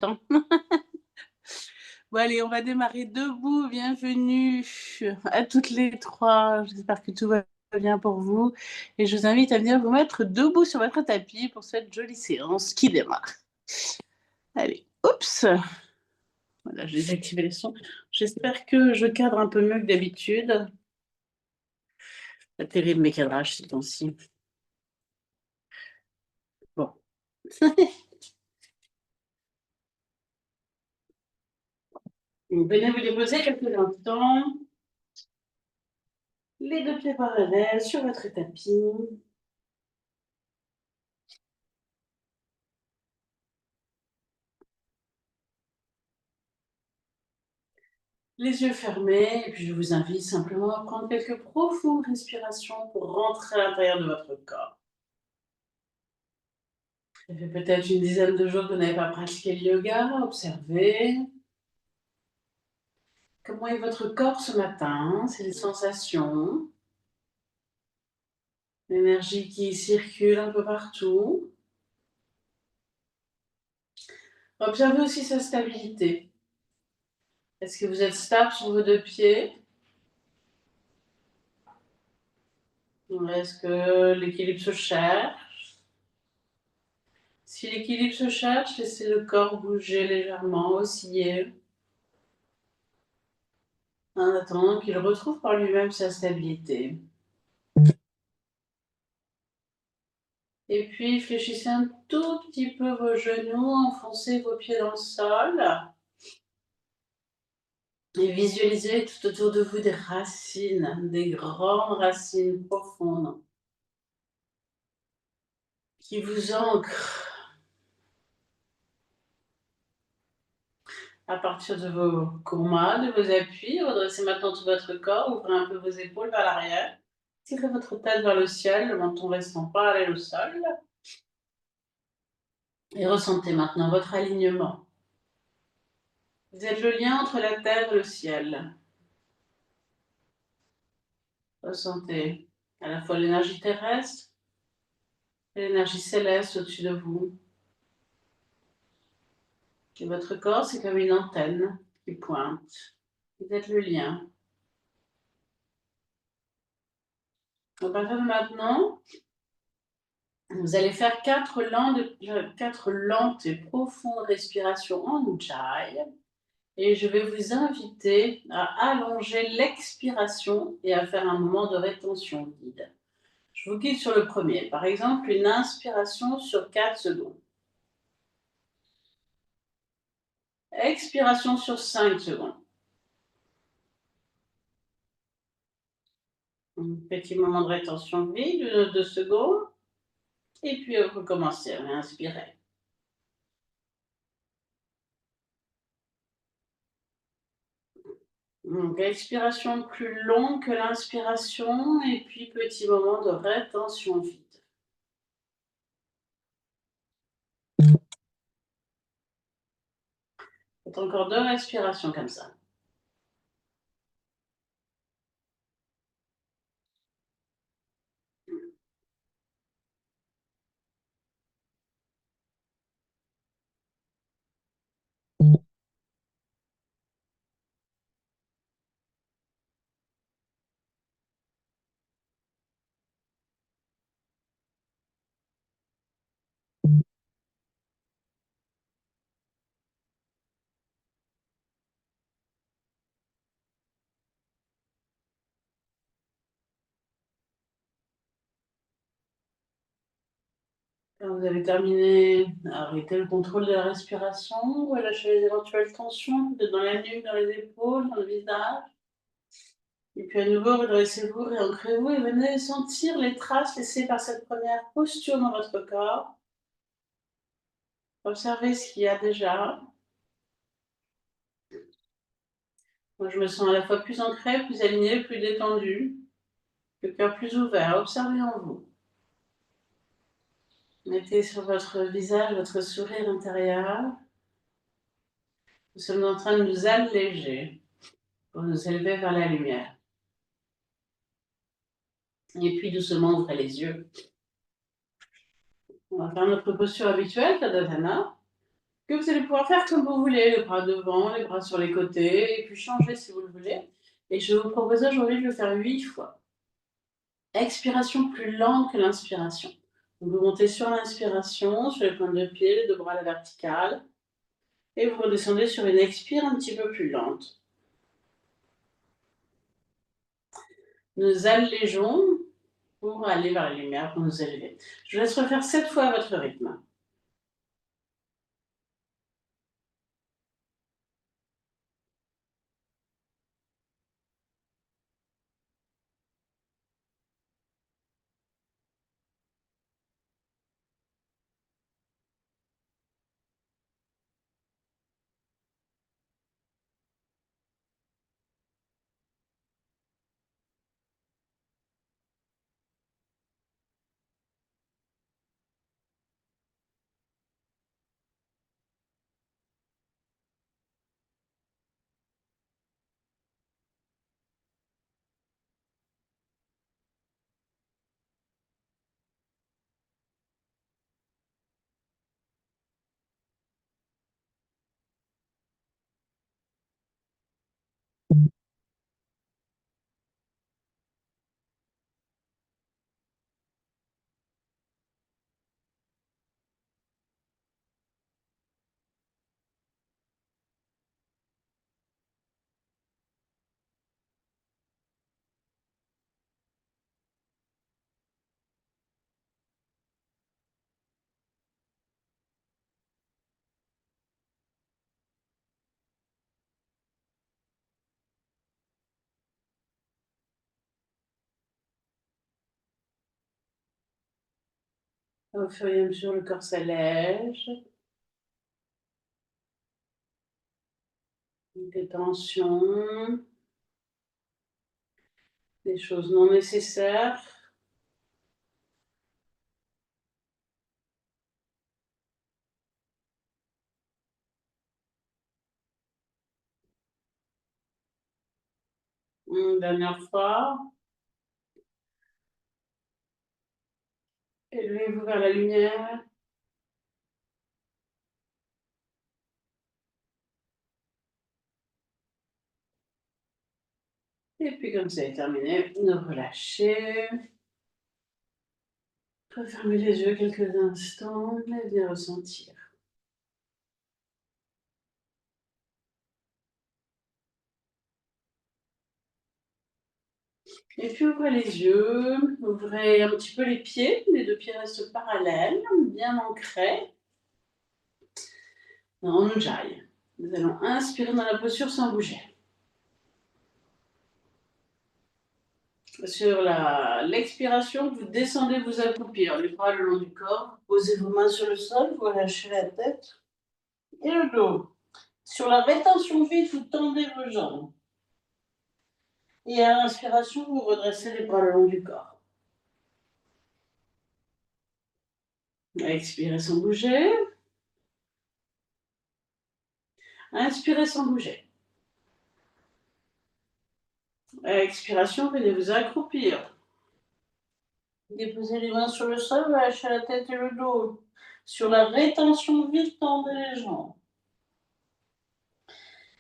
Temps. Bon allez, on va démarrer debout. Bienvenue à toutes les 3. J'espère que tout va bien pour vous et je vous invite à venir vous mettre debout sur votre tapis pour cette jolie séance qui démarre. Allez, oups! Voilà, j'ai désactivé les sons. J'espère que je cadre un peu mieux que d'habitude. Pas terrible mes cadrages ces temps-ci. Bon. Venez vous déposer quelques instants. Les 2 pieds parallèles sur votre tapis. Les yeux fermés, et puis je vous invite simplement à prendre quelques profondes respirations pour rentrer à l'intérieur de votre corps. Ça fait peut-être une dizaine de jours que vous n'avez pas pratiqué le yoga. Observez comment est votre corps ce matin, c'est les sensations, l'énergie qui circule un peu partout. Observez aussi sa stabilité. Est-ce que vous êtes stable sur vos 2 pieds? Est-ce que l'équilibre se cherche? Si l'équilibre se cherche, laissez le corps bouger légèrement, osciller, en attendant qu'il retrouve par lui-même sa stabilité. Et puis, fléchissez un tout petit peu vos genoux, enfoncez vos pieds dans le sol. Et visualisez tout autour de vous des racines, des grandes racines profondes qui vous ancrent à partir de vos courbes, de vos appuis. Redressez maintenant tout votre corps, ouvrez un peu vos épaules vers l'arrière. Tirez votre tête vers le ciel, le menton restant parallèle au sol. Et ressentez maintenant votre alignement. Vous êtes le lien entre la terre et le ciel. Ressentez à la fois l'énergie terrestre et l'énergie céleste au-dessus de vous. Et votre corps, c'est comme une antenne qui pointe. Vous êtes le lien. À partir de maintenant, vous allez faire 4 lentes et profondes respirations en Ujjayi. Et je vais vous inviter à allonger l'expiration et à faire un moment de rétention guide. Je vous guide sur le premier. Par exemple, une inspiration sur 4 secondes. Expiration sur 5 secondes. Un petit moment de rétention vide, de 2 secondes. Et puis recommencer, réinspirer. Donc, expiration plus longue que l'inspiration. Et puis petit moment de rétention vide. Faites encore 2 respirations comme ça. Quand vous avez terminé, arrêtez le contrôle de la respiration, relâchez les éventuelles tensions dans la nuque, dans les épaules, dans le visage. Et puis à nouveau, redressez-vous, réancrez-vous et venez sentir les traces laissées par cette première posture dans votre corps. Observez ce qu'il y a déjà. Moi, je me sens à la fois plus ancrée, plus alignée, plus détendue, le cœur plus ouvert. Observez en vous. Mettez sur votre visage votre sourire intérieur. Nous sommes en train de nous alléger pour nous élever vers la lumière. Et puis doucement, ouvrez les yeux. On va faire notre posture habituelle, Tadasana. que vous allez pouvoir faire comme vous voulez, les bras devant, les bras sur les côtés, et puis changer si vous le voulez. Et je vais vous proposer aujourd'hui de le faire 8 fois. Expiration plus lente que l'inspiration. Donc vous montez sur l'inspiration, sur les pointes de pied, les deux bras à la verticale, et vous redescendez sur une expire un petit peu plus lente. Nous allégeons pour aller vers la lumière, pour nous élever. Je vous laisse refaire 7 fois à votre rythme. Au fur et à mesure, le corps s'allège, des tensions, des choses non nécessaires. Une dernière fois. Élevez-vous vers la lumière. Et puis comme c'est terminé, nous relâchez. Refermez les yeux quelques instants et bien ressentir. Et puis ouvrez les yeux, ouvrez un petit peu les pieds, les deux pieds restent parallèles, bien ancrés en Ujjayi. Nous allons inspirer dans la posture sans bouger. Sur l'expiration, vous descendez vous accroupir, les bras le long du corps, posez vos mains sur le sol, vous relâchez la tête et le dos. Sur la rétention vide, vous tendez vos jambes. Et à l'inspiration, vous redressez les bras le long du corps. Expirez sans bouger. Inspirez sans bouger. Expiration, venez vous accroupir. Déposez les mains sur le sol, relâchez la tête et le dos. Sur la rétention vide, tendez les jambes.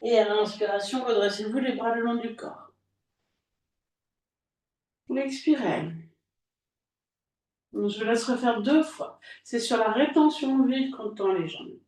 Et à l'inspiration, redressez-vous les bras le long du corps. Expirez. Je laisse refaire 2 fois. C'est sur la rétention vide qu'on tend les jambes.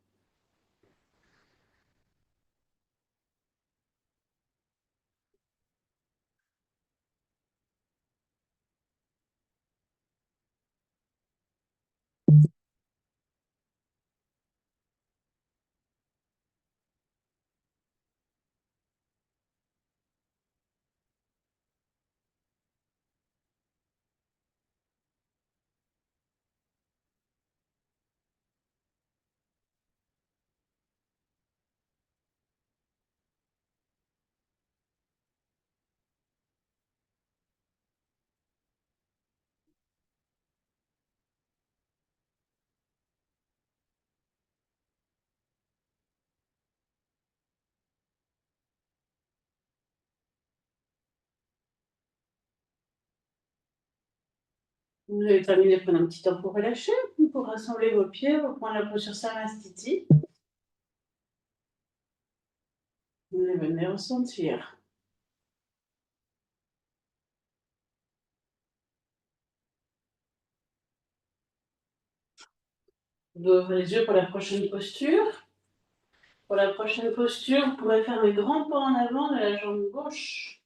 Vous avez terminé, prenez un petit temps pour relâcher, pour rassembler vos pieds, vos poings de la posture Samastiti. Vous venez ressentir. Vous ouvrez les yeux pour la prochaine posture. Pour la prochaine posture, vous pourrez faire les grands pas en avant de la jambe gauche.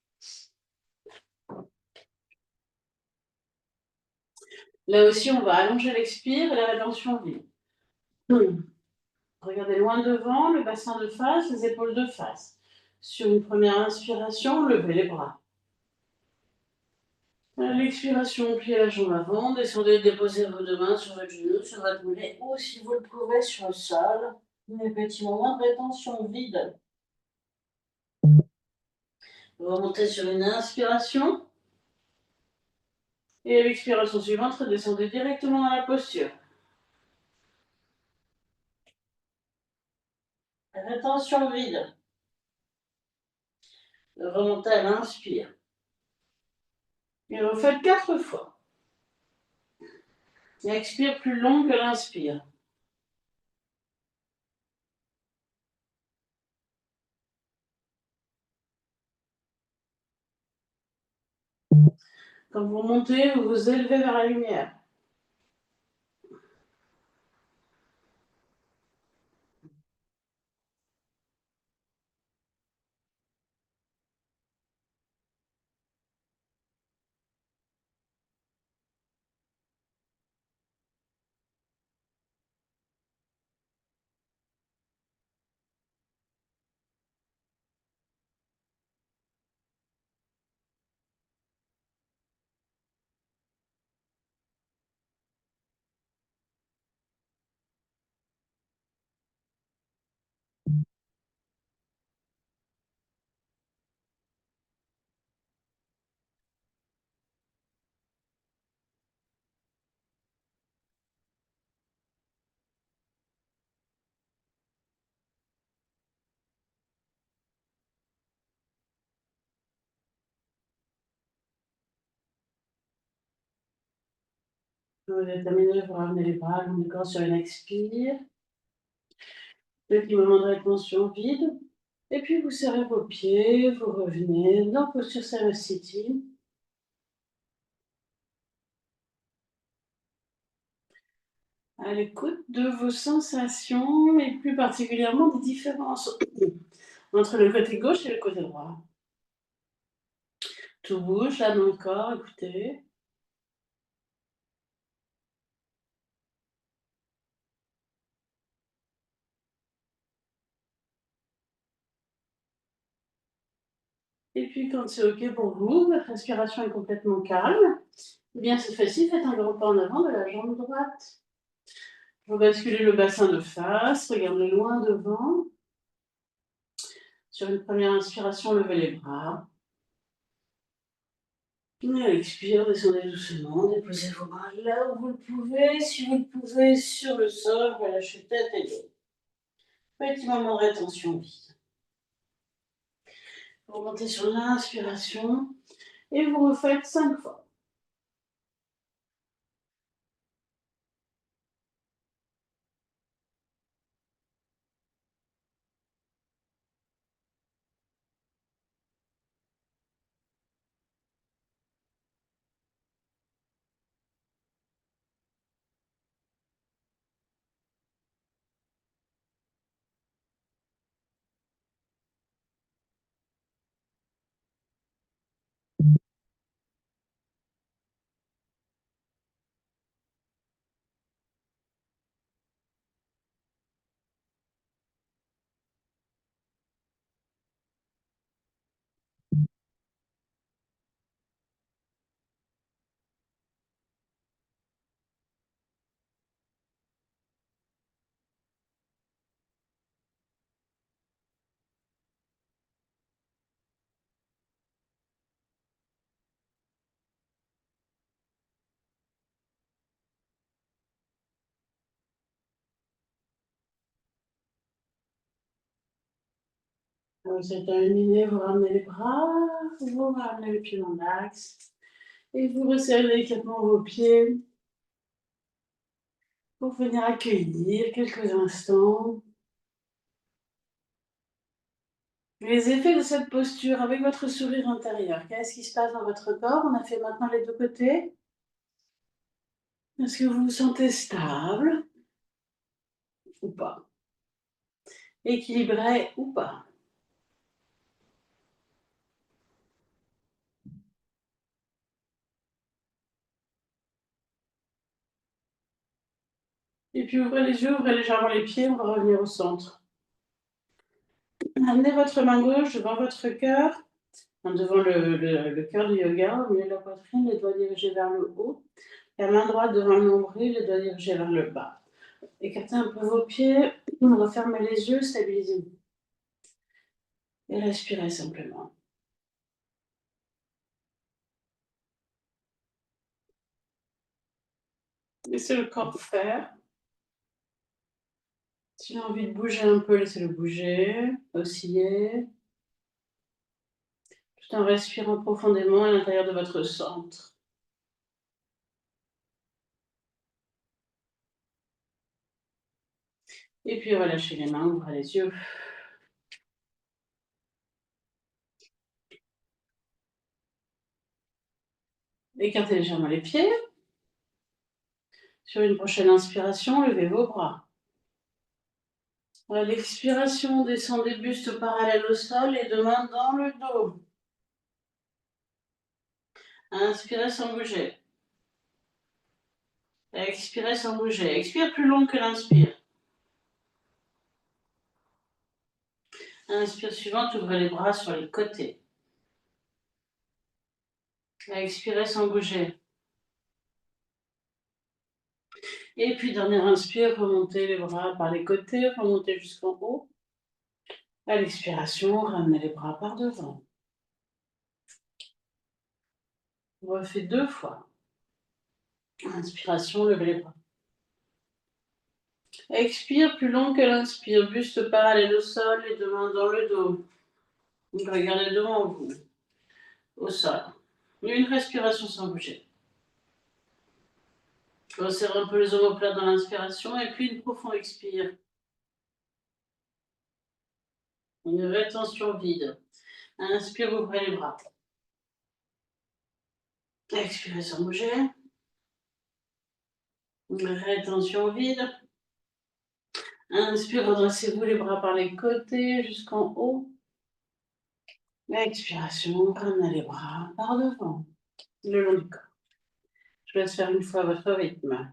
Là aussi, on va allonger l'expire et la rétention vide. Regardez loin devant, le bassin de face, les épaules de face. Sur une première inspiration, levez les bras. À l'expiration, pliez la jambe avant, descendez, déposez vos deux mains sur votre genou, sur votre mollet, ou si vous le pouvez, sur le sol. Un petit moment de rétention vide. Vous remontez sur une inspiration. Et à l'expiration suivante, redescendez directement dans la posture. Rétention vide. Remontez à l'inspire. Et refaites 4 fois. L'expire plus long que l'inspire. Quand vous montez, vous vous élevez vers la lumière. Vous allez terminer, vous ramenez les bras long du corps sur une expire. Petit moment de rétention vide. Et puis vous serrez vos pieds, vous revenez dans posture Saraswati. À l'écoute de vos sensations et plus particulièrement des différences entre le côté gauche et le côté droit. Tout bouge là dans le corps, écoutez. Et puis quand c'est OK pour vous, votre respiration est complètement calme, eh bien cette fois-ci, faites un grand pas en avant de la jambe droite. Vous basculez le bassin de face, regardez loin devant. Sur une première inspiration, levez les bras. Et à l'expire, descendez doucement, déposez vos bras là où vous le pouvez. Si vous le pouvez, sur le sol, vous lâchez tête et dos. Petit moment de rétention vide. Vous remontez sur l'inspiration et vous refaites 5 fois. Vous êtes terminé, vous ramenez les bras, vous ramenez les pieds dans l'axe et vous resserrez délicatement vos pieds pour venir accueillir quelques instants Les effets de cette posture avec votre sourire intérieur. Qu'est-ce qui se passe dans votre corps? On a fait maintenant les deux côtés. Est-ce que vous vous sentez stable ou pas? Équilibré ou pas? Et puis ouvrez les yeux, ouvrez légèrement les pieds, on va revenir au centre. Amenez votre main gauche devant votre cœur, devant le cœur du yoga, au milieu de la poitrine, les doigts dirigés vers le haut. La main droite devant le nombril, les doigts dirigés vers le bas. Écartez un peu vos pieds, refermez les yeux, stabilisez-vous. Et respirez simplement. Laissez le corps faire. S'il a envie de bouger un peu, laissez-le bouger, osciller, tout en respirant profondément à l'intérieur de votre centre. Et puis relâchez les mains, ouvrez les yeux. Écartez légèrement les pieds. Sur une prochaine inspiration, levez vos bras. À l'expiration, descendez buste parallèle au sol et deux mains dans le dos. Inspirez sans bouger. Expirez sans bouger. Expire plus long que l'inspire. Inspire suivante, ouvrez les bras sur les côtés. Expirez sans bouger. Et puis, dernière inspire, remontez les bras par les côtés, remontez jusqu'en haut. À l'expiration, ramenez les bras par devant. On refait 2 fois. Inspiration, levez les bras. Expire plus long que l'inspire, buste parallèle au sol, les deux mains dans le dos. Regardez devant vous, au sol. Une respiration sans bouger. Resserrez un peu les omoplates dans l'inspiration et puis une profonde expire. Une rétention vide. Inspire, ouvrez les bras. Expirez sans bouger. Une rétention vide. Inspire, redressez-vous les bras par les côtés jusqu'en haut. Expiration, ramenez les bras par devant, le long du corps. Je laisse faire une fois à votre rythme.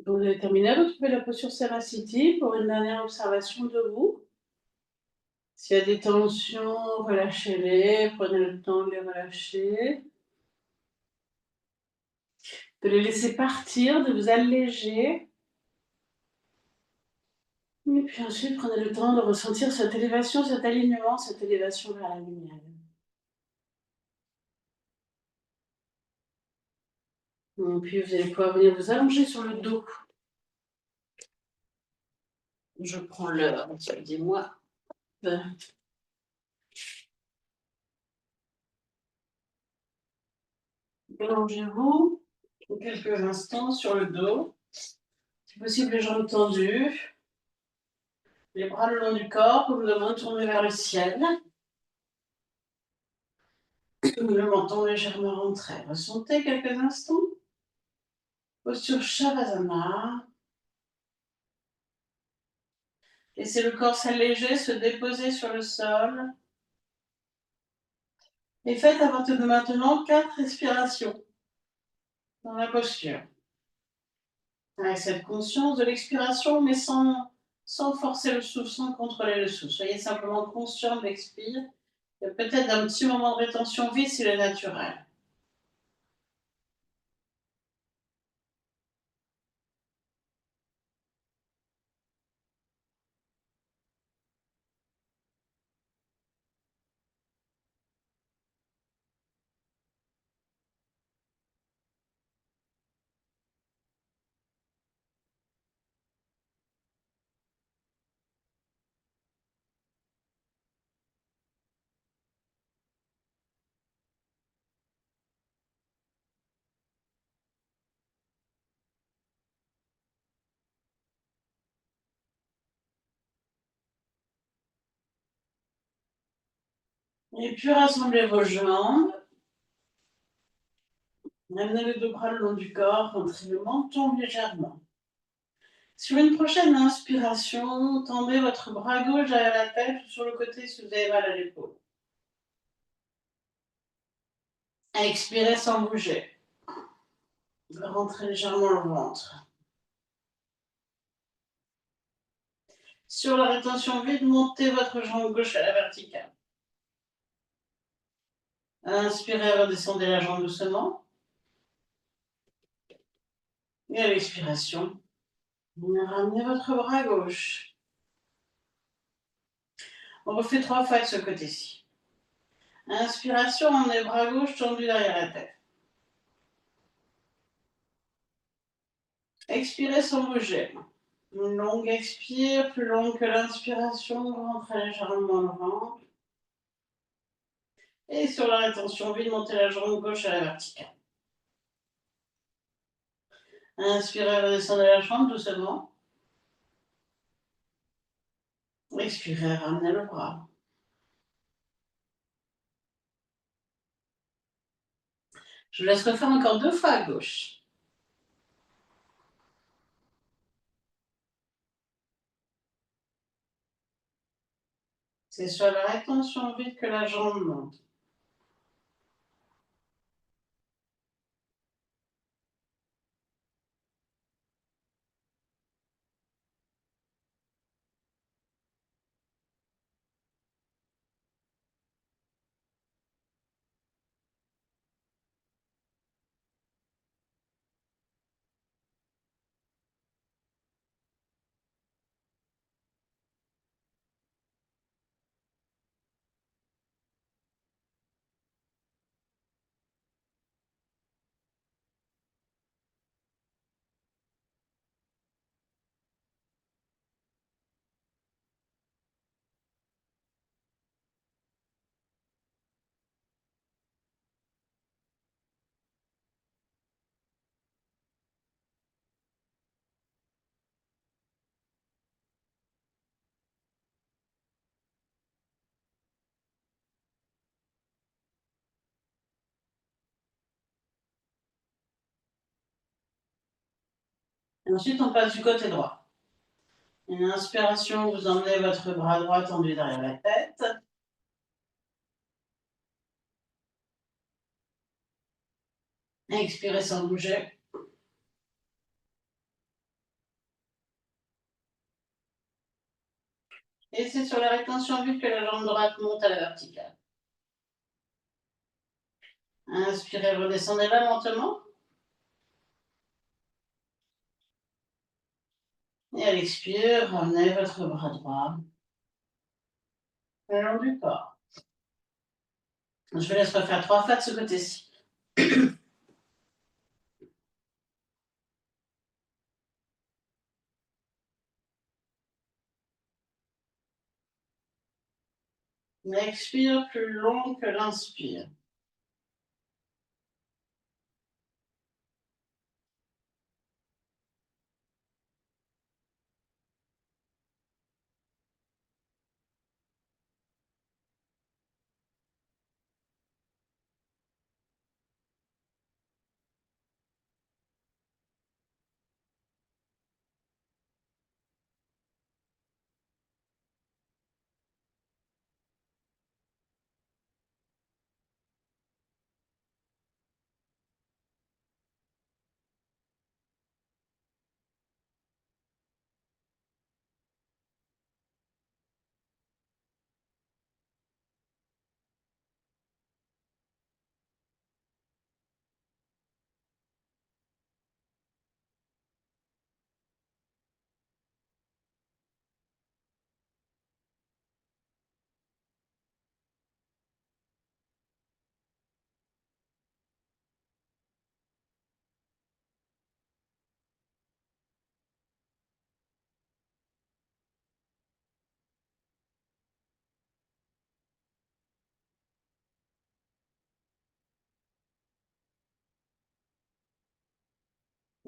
Vous avez terminé, retrouvez la posture Sarasiti pour une dernière observation de vous. S'il y a des tensions, relâchez-les, prenez le temps de les relâcher. De les laisser partir, de vous alléger. Et puis ensuite, prenez le temps de ressentir cette élévation, cet alignement, cette élévation vers la lumière. Et puis vous allez pouvoir venir vous allonger sur le dos. Je prends l'heure, excusez-moi. Allongez-vous quelques instants sur le dos. Si possible, les jambes tendues. Les bras le long du corps, le menton tourné vers le ciel. Le menton légèrement rentré. Ressentez quelques instants. Posture Shavasana. Laissez le corps s'alléger, se déposer sur le sol. Et faites à partir de maintenant 4 respirations. dans la posture. Avec cette conscience de l'expiration, mais sans forcer le souffle, sans contrôler le souffle. Soyez simplement conscient de l'expire et peut-être d'un petit moment de rétention vide si le naturel. Et puis rassemblez vos jambes. Amenez les deux bras le long du corps, rentrez le menton légèrement. Sur une prochaine inspiration, tendez votre bras gauche derrière la tête ou sur le côté si vous avez mal à l'épaule. Expirez sans bouger. Rentrez légèrement le ventre. Sur la rétention vide, montez votre jambe gauche à la verticale. Inspirez, redescendez la jambe doucement. Et à l'expiration, ramenez votre bras gauche. On refait 3 fois de ce côté-ci. Inspiration, emmenez bras gauche tendu derrière la tête. Expirez sans bouger. Une longue expire, plus longue que l'inspiration, rentrez légèrement le ventre. Et sur la rétention vide, montez la jambe gauche à la verticale. Inspirez, redescendez la jambe doucement. Expirez, ramenez le bras. Je vous laisse refaire encore 2 fois à gauche. C'est sur la rétention vide que la jambe monte. Et ensuite, on passe du côté droit. Une inspiration, vous emmenez votre bras droit tendu derrière la tête. Expirez sans bouger. Et c'est sur la rétention vide que la jambe droite monte à la verticale. Inspirez, redescendez-la lentement. Et à l'expire, ramenez votre bras droit le long du corps. Je vous laisse refaire 3 fois de ce côté-ci. L'expire plus long que l'inspire.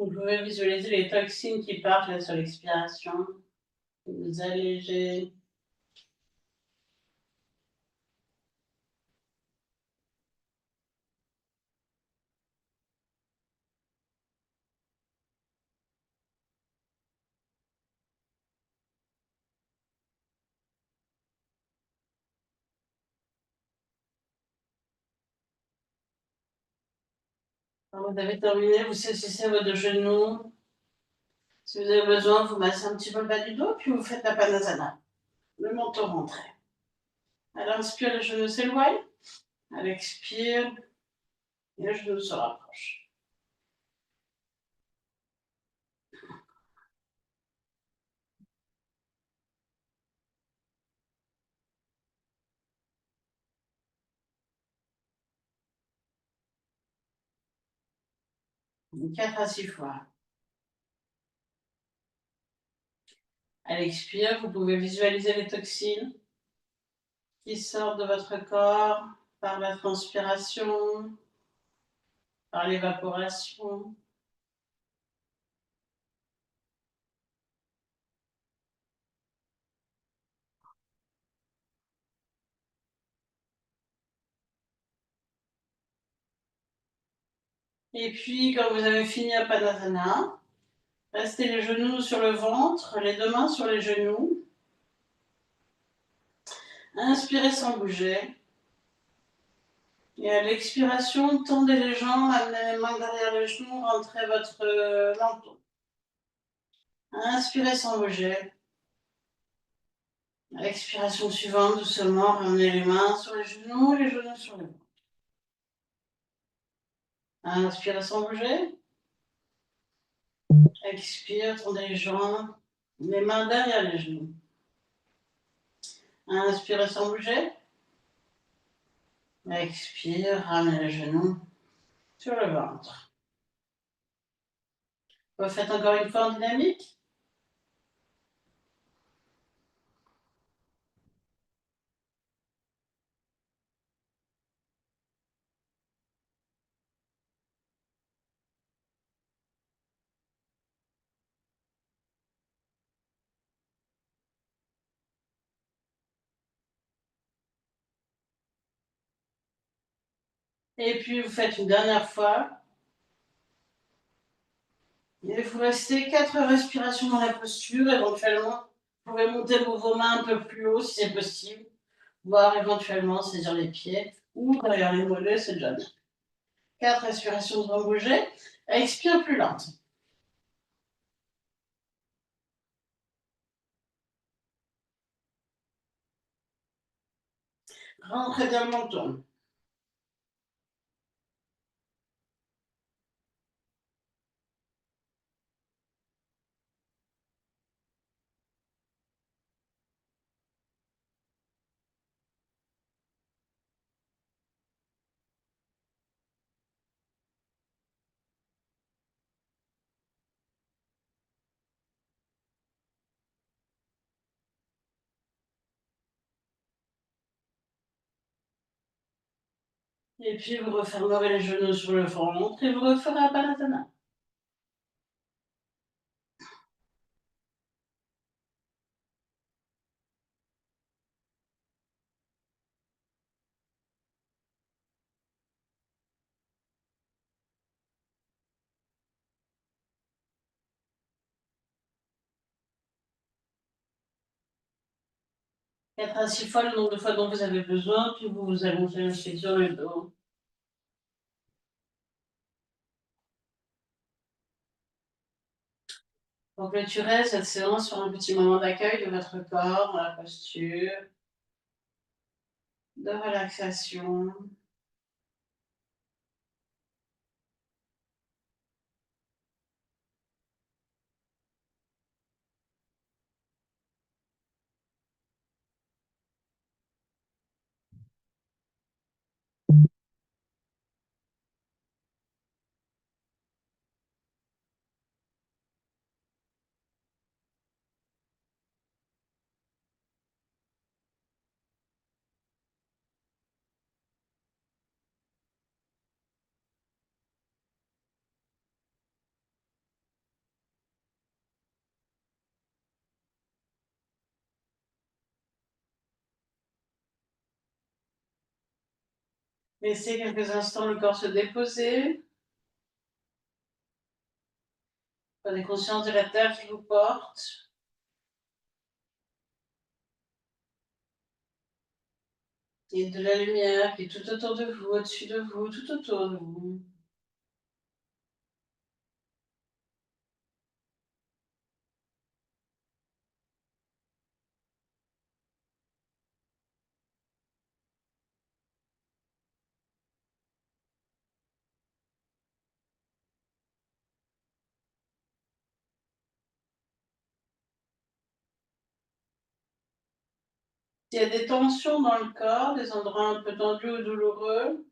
Vous pouvez visualiser les toxines qui partent là, sur l'expiration. Vous allégez. Quand vous avez terminé, vous saisissez vos deux genoux. Si vous avez besoin, vous massez un petit peu le bas du dos, puis vous faites la Padasana. Le menton rentré. À l'inspire, les genoux s'éloignent. À l'expire, les genoux se rapprochent. 4 à 6 fois. À l'expire, vous pouvez visualiser les toxines qui sortent de votre corps par la transpiration, par l'évaporation. Et puis, quand vous avez fini à Padasana, restez les genoux sur le ventre, les deux mains sur les genoux. Inspirez sans bouger. Et à l'expiration, tendez les jambes, amenez les mains derrière les genoux, rentrez votre menton. Inspirez sans bouger. À l'expiration suivante, doucement, ramenez les mains sur les genoux sur les ventre. Inspirez sans bouger. Expire, tendez les jambes, les mains derrière les genoux. Inspirez sans bouger. Expire, ramenez les genoux sur le ventre. Refaites encore une fois en dynamique. Et puis vous faites une dernière fois. Et vous restez 4 respirations dans la posture. Éventuellement, vous pouvez monter vos mains un peu plus haut si c'est possible, voire éventuellement saisir les pieds ou derrière les mollets, c'est déjà bien. 4 respirations sans bouger. Expire plus lente. Rentrez bien le menton. Et puis vous refermerez les genoux sur le ventre et vous referez à Balasana. Quatre à 6 fois le nombre de fois dont vous avez besoin, puis vous vous allongez ensuite sur le dos. Pour clôturer cette séance sur un petit moment d'accueil de votre corps, dans la posture, de relaxation. Laissez quelques instants le corps se déposer. Prenez conscience de la terre qui vous porte. Et de la lumière qui est tout autour de vous, au-dessus de vous, tout autour de vous. S'il y a des tensions dans le corps, des endroits un peu tendus ou douloureux,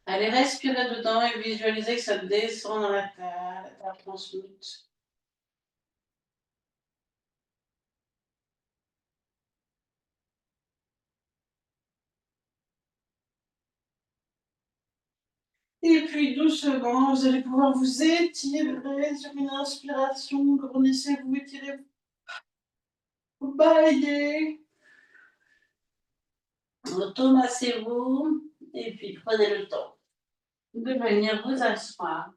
allez respirer dedans et visualisez que ça descend dans la terre transmute. Et puis doucement, vous allez pouvoir vous étirer sur une inspiration. Grandissez-vous, étirez-vous, vous baillez. Automassez-vous et puis prenez le temps de venir vous asseoir.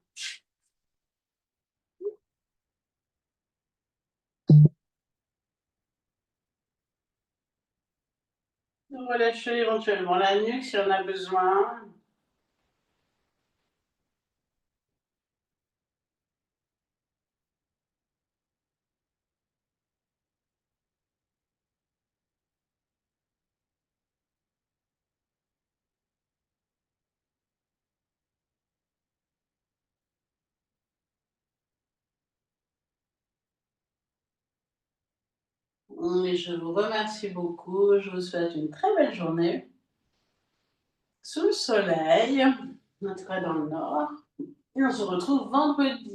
Relâchez éventuellement la nuque si on a besoin. Et je vous remercie beaucoup. Je vous souhaite une très belle journée sous le soleil, en tout cas dans le nord. Et on se retrouve vendredi.